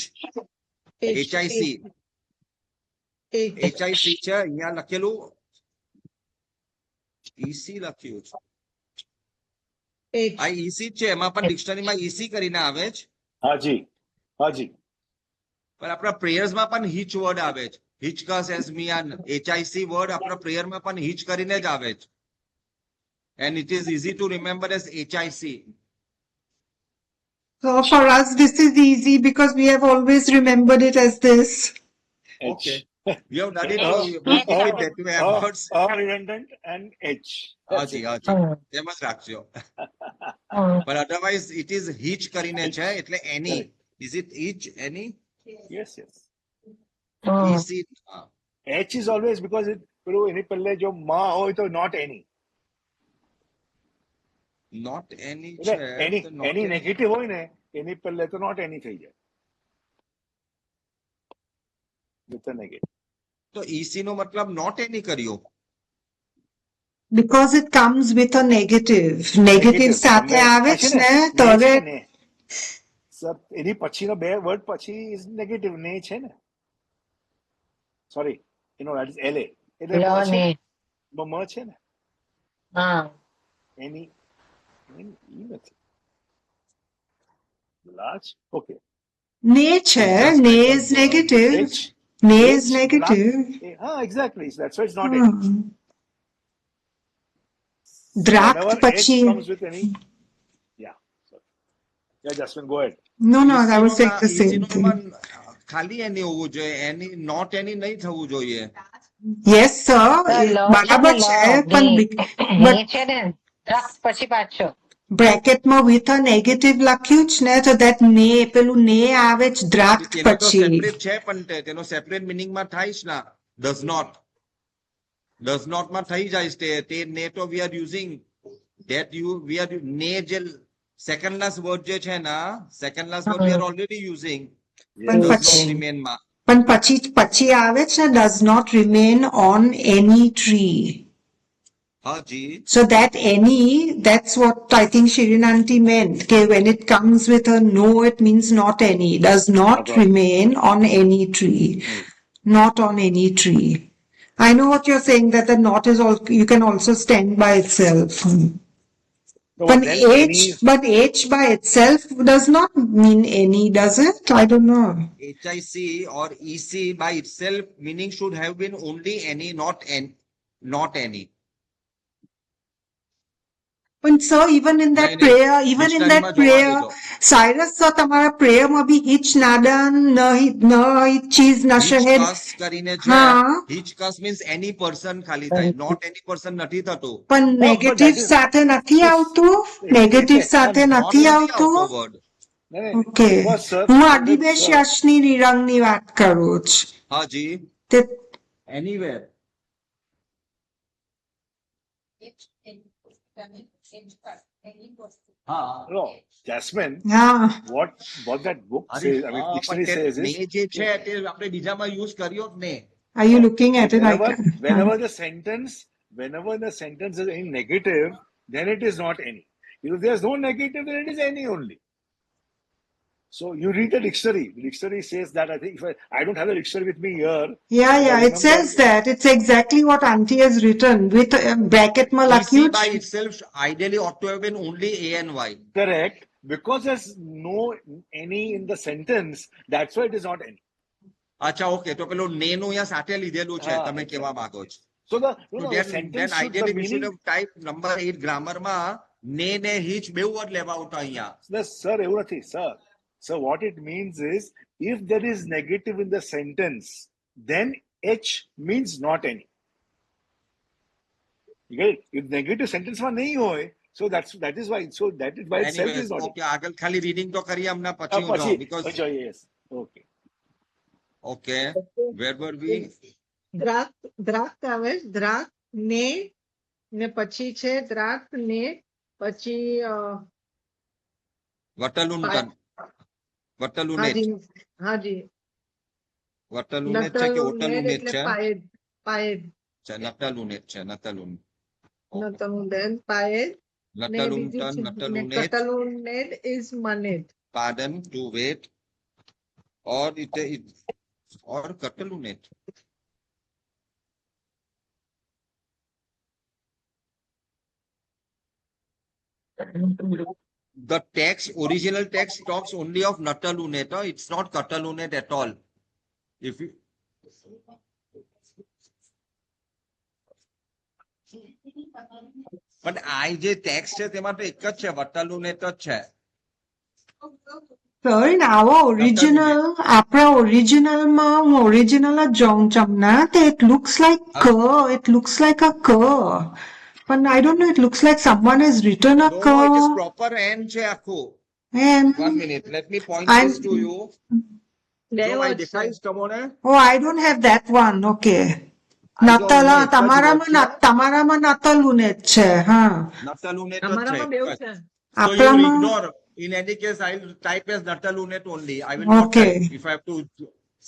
HIC છે અહીંયા લખેલું EC લખ્યું છે. આ EC છે એમાં પણ ડિક્શનરીમાં EC કરીને આવે છે. હાજી હાજી. પણ આપણા પ્રેયર્સમાં પણ હિચ વર્ડ આવે છે. હિચકસ એઝ મિયાન HIC વર્ડ આપણા પ્રેયરમાં પણ હિચ કરીને જ આવે છે. And it is easy to remember as HIC. So for us, this is easy because we have always remembered it as this. Okay. We have done it that way. Redundant and H. હાજી એમ જ રાખજો. But otherwise it is hitch કરીને છે એટલે any. Is it each any? Yes, yes. EC. H is always because it પેલું એની પહેલે જો માં હોય તો not any. Not any એટલે છે. any નેગેટિવ હોય ને એની પહેલે તો not any થઈ જાય. With the negative. તો EC નો મતલબ not any કર્યો. Because it comes with a negative. Negative સાથે આવે છે ને ત્યારે સર એની પછીનો બે વર્ડ પછી is negative ને છે ને. Sorry, that is LA. એટલે મ છે ને. એની નથી. Large. Okay. ને છે ને is negative. Ne is negative. Exactly. That's why it's not any. દ્રાક્ષ Whenever પછી H comes with any. Yeah. Yeah, Jasmine, go ahead. No, I was saying the same thing. ખાલી એની હોવું જોઈએ. એની not any નહીં થવું જોઈએ. Yes, sir. બરાબર છે પણ છે ને દ્રાક્ષ પછી પાછો બ્રેકેટમાં with a negative લખ્યું છે ને તો that ને પેલું ને આવે જ દ્રાક્ષ તેનો તો પછી. સેપરેટ છે પણ તેનો સેપરેટ મિનિંગમાં થાય જ ના. does not માં થઈ જાય છે તે ને તો we are using that we are ને જે second last word જે છે ના second last word we are already using. પણ પછી આવે છે does not remain on any tree. હાજી. So that any, that's what I think Shirin aunty meant. Okay, when it comes with a no, it means not any. Does not remain on any tree. Not on any tree. I know what you're saying, that the not is all, you can also stand by itself. No, But then H by itself does not mean any, does it? I don't know. HIC or EC by itself meaning should have been only any, not any. પણ sir, even in that નહીં, નહીં. prayer, even in that ડિક્શનરીમાં જોવા prayer, દેજો. Cyrus sir, તમારા prayer માં બી hitch નાદાન, ન ચીજ ન શહેદ. હિચકસ કરીને છે. હા. હિચકસ means any person ખાલી થાય. Not any person નથી થતું. પણ but નેગેટિવ that is- સાથે નથી આવતું? નેગેટિવ સાથે Not નથી નથી આવતું? આવતો word. નહીં, ઓકે. because sir, હું sir, અડીબેશ sir, યશની નિરંગની વાત કરું છું. હાજી. તે Anywhere. હા. no, Jasmine, હા. what that book અરે, says, I mean, હા, dictionary પણ says તે is, ને જે છે તે આપણે બીજામાં યુઝ કર્યો જ ને. Are you looking at it? whenever the sentence is any negative, then it is not any. If there's no negative, then it is any only. So you read the dictionary. The dictionary says that. I think if I don't have the dictionary with me here. Yeah, but I yeah, it remember- says that. It's exactly what auntie has written with bracket માં PC લખ્યું by છે. itself ideally ought to have been only A and Y. Correct. Because there's no any in the sentence, that's why it is not any. અચ્છા, okay, તો પેલું નેનું અહીંયા સાથે લીધેલું છે, હા, તમે કેવા માંગો છો. So the, So the then sentence should, ideally the we should meaning, have typed number 8 grammar માં ને ને હિચ બેઉ word લેવા આવતા અહીંયા. no, sir, એવું નથી, sir. So what it means is, if there is negative in the sentence, then H means not any. You get it? If negative sentence માં નહીં હોય, so that is why. So that is by itself Anyways, is not. okay, આગળ ખાલી reading તો કરીએ હમણાં, પછી હું પછી, જાઉં, because yes. Okay. okay, where were we? દ્રાક આવે દ્રાક ને પછી છે દ્રાક ને પછી વટલુંટન. વટલુનેટ. હાજી વટલુનેટ છે કે ઓટલુનેટ એટલે છે? પાયેદ નટલુનેટ છે, નટલુન. નતલુનેદ પાયેદ ને નટલુંટન, બીજું નટલુનેટ. કટલુનેદ is મનેદ. Pardon, to wait. Or or કટલુનેટ. The text, original text talks only of Natalunet. It's not Katalunet at all. If you, but I જે text છે તેમાં તો એક જ છે, વટાલુનેટ જ છે. Sir, in our original, આપણા original માં હું original જ જોઉં છું હમણાં, it looks like k, it looks like a k. But I don't know, it looks like someone has written a No, k. no, it is proper N છે આખું. And 1 minute, let me point I'm- this to you. જો I દેખાઈશ તમને? oh, I don't have that one. Okay. I don't નતલ, know, એક જ તમારામાં word છે. તમારામાં નતલુનેટ છે. હા. નટાલુનેટ જ અમારામાં બેઉ છે. છે. So you will આપણામાં ignore. In any case, I will type as Natalunet only. I will not Okay. type. If I have to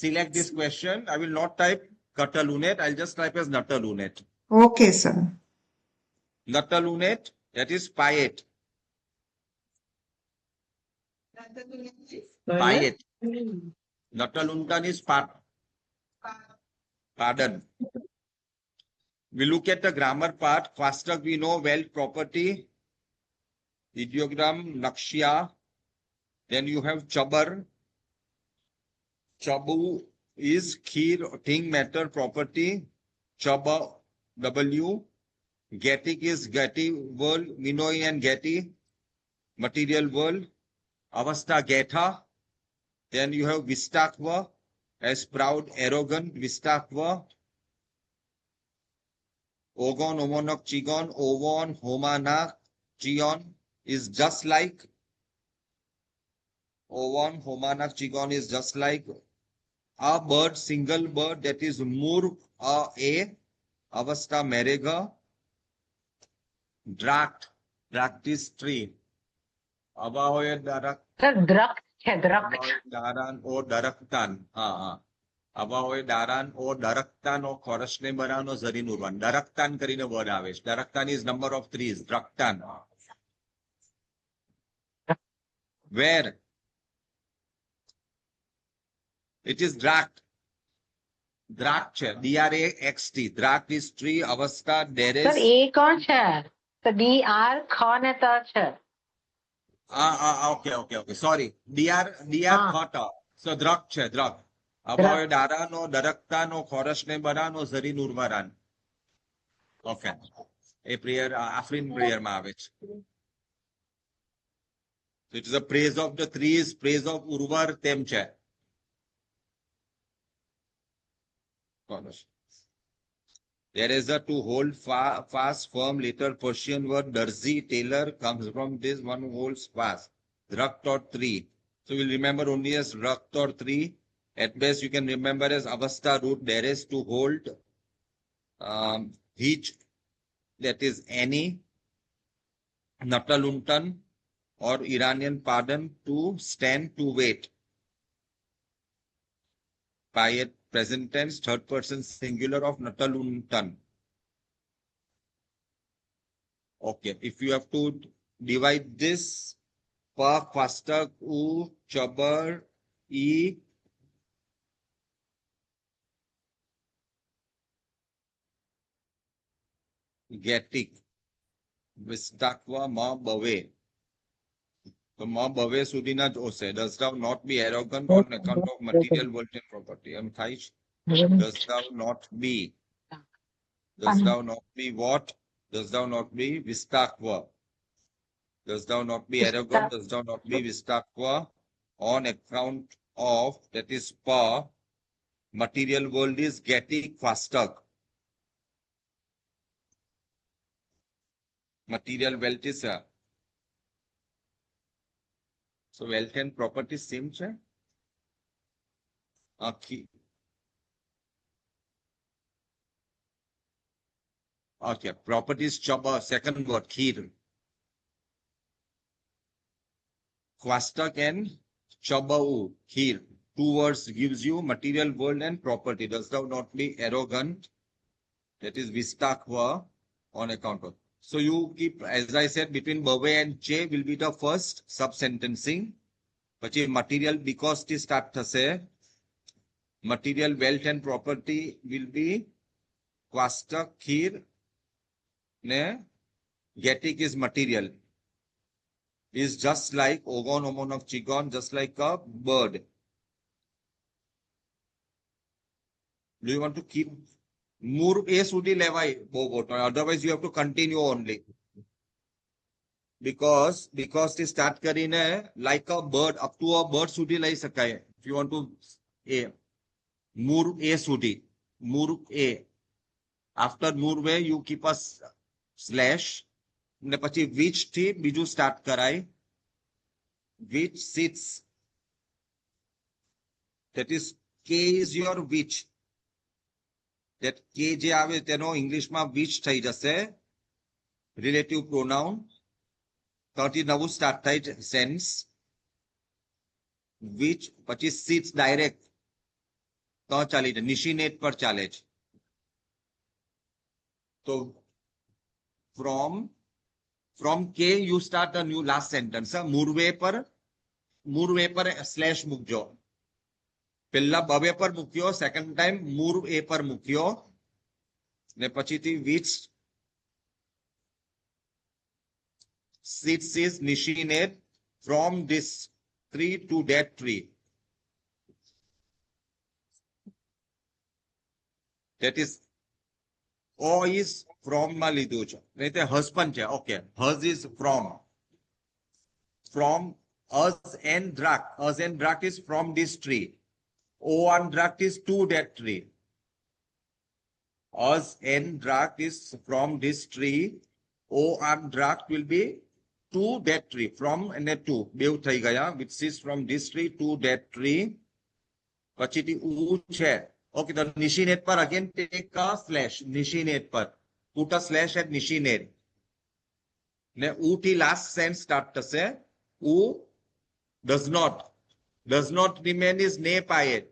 select this question, I will not type Katalunet. I'll just type as Natalunet. okay, sir. Natalunet, that is Payet. Payet. Nataluntan is pardon. We look at the grammar part. Faster we know wealth property. Ideogram, Nakshya. Then you have Chabar. Chabu is Khir, thing, matter, property. Chaba, W. Getic is Getty, world, Minoi and Getty. Material world. Avastha, Getha. Then you have Vistakva, as proud, arrogant, Vistakva. Ogon, Omonok, Chigon, Ovon, Homanak, Chion is just like. Ovon, Homanak, Chigon is just like. A bird, single bird, that is Mur, A. Avastha, Merega. Dract, Dract is tree. Abahoye, Darak. Sir દ્રક છે દ્રક. દારાન ઓ દરકતાન. હા, હા. અભાવે દારાન ઓ દરકતાન ઓ ખોરસને બરાનો ઝરીન ઉરવાન. દરકતાન કરીને word આવે છે. દરકતાન is number of trees. દ્રકતાન. Where? It is dract. Dract છે. D-R-A-X-T. Dract is tree. Avastha, there sir is. એ કોણ છે? તો DR ખ ને ત છે. Okay. Sorry. DR હા. ખોટા. So દ્રક છે, દ્રક. અભાવે દારાનો, દરકતાનો, ખોરસને બરાનો, ઝરીન ઉર્વરાન. Okay. એ પ્રેયર આફરીન પ્રેયરમાં આવે છે. So it is a praise of the trees, praise of Urvar તેમ છે. There is a to hold fast, firm, later Persian word darzi, tailor comes from this one who holds fast. Rakt or tree. So we'll remember only as rakt or tree. At best you can remember as avastha root. There is to hold, hitch, that is any, nataluntan or Iranian pardon, to stand, to wait. By it, present tense, third person singular of nataluntan. Okay, if you have to divide this, pa, fastak, u, chabar, e, getik, vistakva, ma, bave. So ma, bave sudina જ હશે. Does thou not be arrogant on account of material wealth and property? And Thaish, does thou not be? Does thou not be what? Does thou not be vistakva? Does thou not be arrogant? Does thou not be vistakva on account of, that is pa, material world is getting faster. Material wealth is so wealth and property same છે. Okay, property is chaba, second word, khir. Kwastak and chabau, khir. Two words gives you material world and property. Does thou not be arrogant? That is vistakva on account of. So you keep, as I said, between bave and che will be the first sub-sentencing. But material because it start thase, material wealth and property will be kwastak, khir, ne, getik is material. Is just like ogon, omon of chigon, just like a bird. Do you want to keep Mur A sudi levai bogot, otherwise you have to continue only. Because they start karine like a bird, up to a bird sudi lai sakai. If you want to A, Mur A sudi, Mur A. After Mur way you keep a slash. Ne pachi which thi biju start karai. Which sits. That is K is your which. That K જે આવે તેનો ઇંગ્લિશમાં which થઈ જશે. Relative pronoun. ત્યાંથી નવું start થાય sense. Which પછી sits direct. તો ચાલી જાય. નિશિનેટ પર ચાલે છે. તો from K you start a new last sentence. મૂરવે પર સ્લેશ મૂકજો. પહેલા બવે પર મૂક્યો, સેકન્ડ ટાઈમ મૂર એ પર મૂક્યો ને પછીથી which sits is nishinet from this tree to that tree. That is O is from માં લીધું છે. નહીં તે husband છે. Okay, hers is from us and drak is from this tree. O and Drak is to that tree. Us and Drak is from this tree. O and Drak will be to that tree. From and to. Bev thai gaya, which is from this tree to that tree. Pachiti U che. Okay, the nishinet par again take a slash. Nishinet par. Put a slash at nishinet. Ne U ti last sentence start thase. U does not remain is ne payet.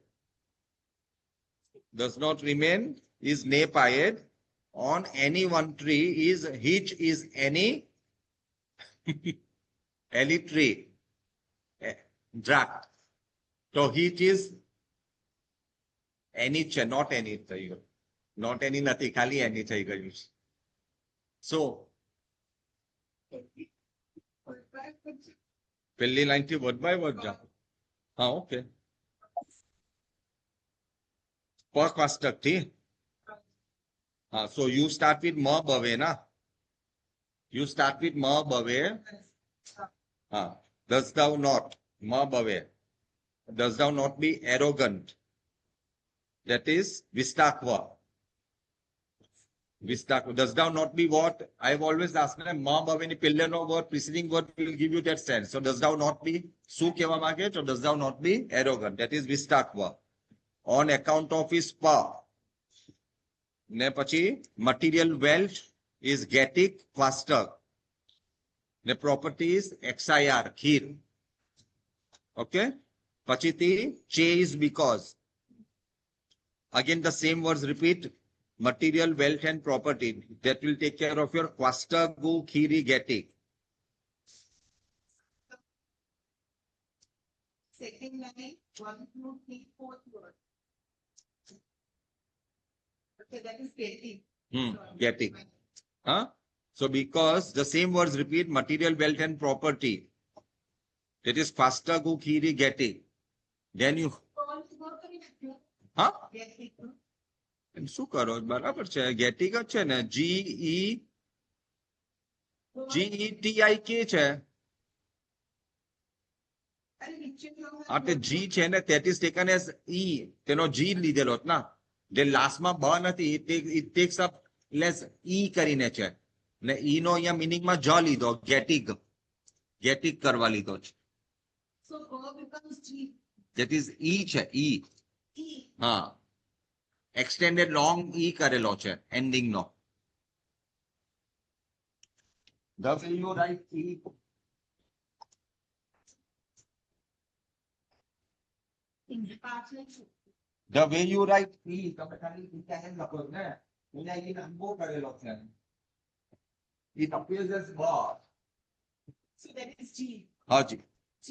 Does not remain is ne payed on any one tree is hitch is any any tree. Drak. So hitch is any not any not any nathi khali any thai gayu. So pelli line thi word by word ja. Ha okay. Per fastak thi. So you start with ma bave na. You start with ma bhave. Does thou not? Ma bhave. Does thou not be arrogant? That is vistakva. Vistakva. Does thou not be what? I've always asked them, ma bhave ni pillano word, preceding word will give you that sense. So does thou not be su keva mage, or does thou not be arrogant? That is vistakva. On account of his power. Ne pachi, material wealth is getting faster. The property is XIR, khir. Okay? Pachiti, che is because. Again, the same words repeat. Material, wealth, and property. That will take care of your kwasta, gu, khiri, geti. Second line, 1, 2, 3, 4th word. Okay, that is getting. Getting. Huh? So because the same words repeat material, wealth, and property. That is faster, gu, khiri, geti. Then you. Huh? શું કરો બરાબર છે ગેટિક જ છે ને GETI કે છે હા તે G છે ને that is taken as E તેનો G લીધેલો જ ના જે લાસ્ટમાં બ નથી it takes up less E કરીને છે ને E નો અહીંયા મીનિંગમાં જ લીધો ગેટિક કરવા લીધો છે So verb becomes G. that is E છે E હા extended long E કરેલો છે ending no the way you write E the way you write E તમે ખાલી ઇટાલિયન લખો ને એને એ નામો કરેલો છે it appears as bar So that is G. હાજી G.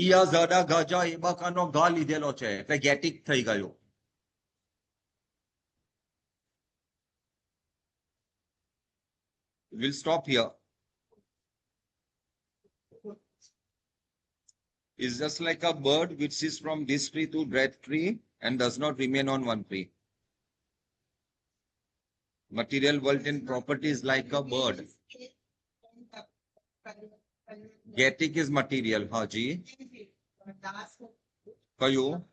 ઈ અઝડા ગજા એ બકાનો ગ લીધેલો છે એટલે ગેટિક થઈ ગયો We'll stop here. It's just like a bird which is from this tree to that tree and does not remain on one tree. Material wealth and property is like a bird. Getic is material, Haji. Kayu.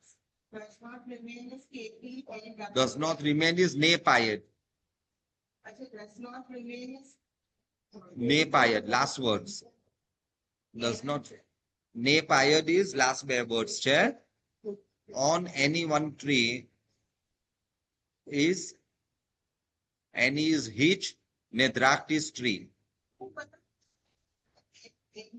Does not remain as KP and Does not remain is nepayed. Does not remain as Nepayed, last words. Does not. Nepayed is last bare words. Chair. On any one tree is any is hitch, nedrakt is tree. It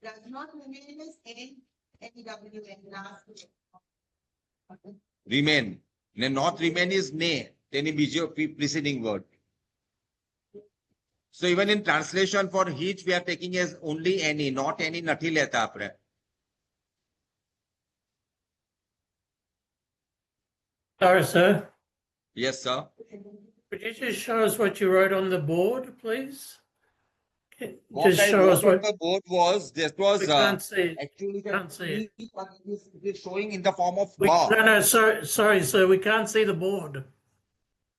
does not remain as NWN last word. Remain. Ne not remain is ne. Any preceding word. So even in translation for hitch, we are taking as only any, not any nathi leta apne. Sorry, sir. Yes, sir. Could you just show us what you wrote on the board, please? What Just I show us wrote on what the board was, this was we can't see. actually the Can't see it. tree, but it is showing in the form of We, bar. no, sorry, sir. We can't see the board.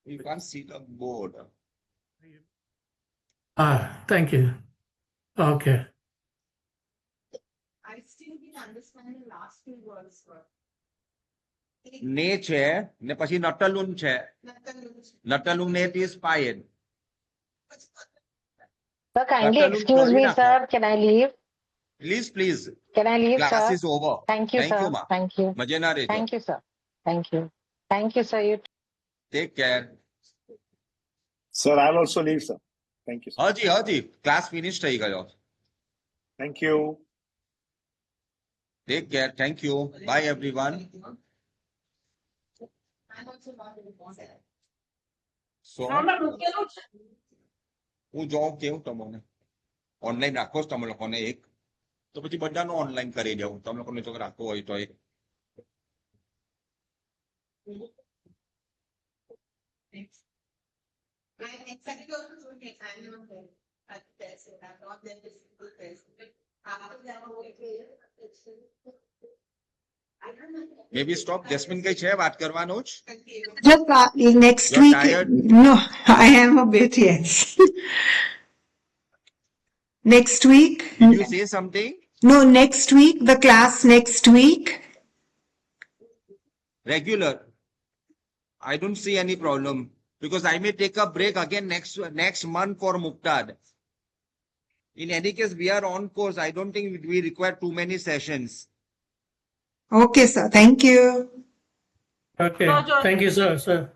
You can't see the board. Ah, thank you. Okay. I still didn't understand the last two words. Ne છે ને પછી નટલુન છે નટલુન it is pied. Sir, kindly Dr. Lum, excuse sorry, me, Nako. sir. Can I leave? Please. Can I leave, Class sir? is over. Thank you, Thank sir. you, ma. Thank you. મજે ના રહેજો. Thank you, sir. Thank you. Thank you, sir. You Take care. Sir, I'll also leave, sir. Thank you, sir. હાજી class finish થઈ ગયો. Thank you. Take care. Thank you. Bye everyone. So હું જોઉં કેવું તમને ઓનલાઈન રાખો છો તમે લોકોને એક તો પછી બધાનું ઓનલાઈન કરી દેવું તમે લોકોને જો રાખવો હોય તો એક Exactly also doing it. I know that at the test, and I thought that this is good test. After that, I Maybe stop. Jasmine કઈ છે વાત કરવાનું જ? Just next You're week. tired? No, I am a bit, yes. Next week. Did you say something? No, next week, the class next week. Regular. I don't see any problem because I may take a break again next month for Muqtad. In any case, we are on course. I don't think we require too many sessions. Okay, sir. Thank you. Okay, No, John. thank you, sir.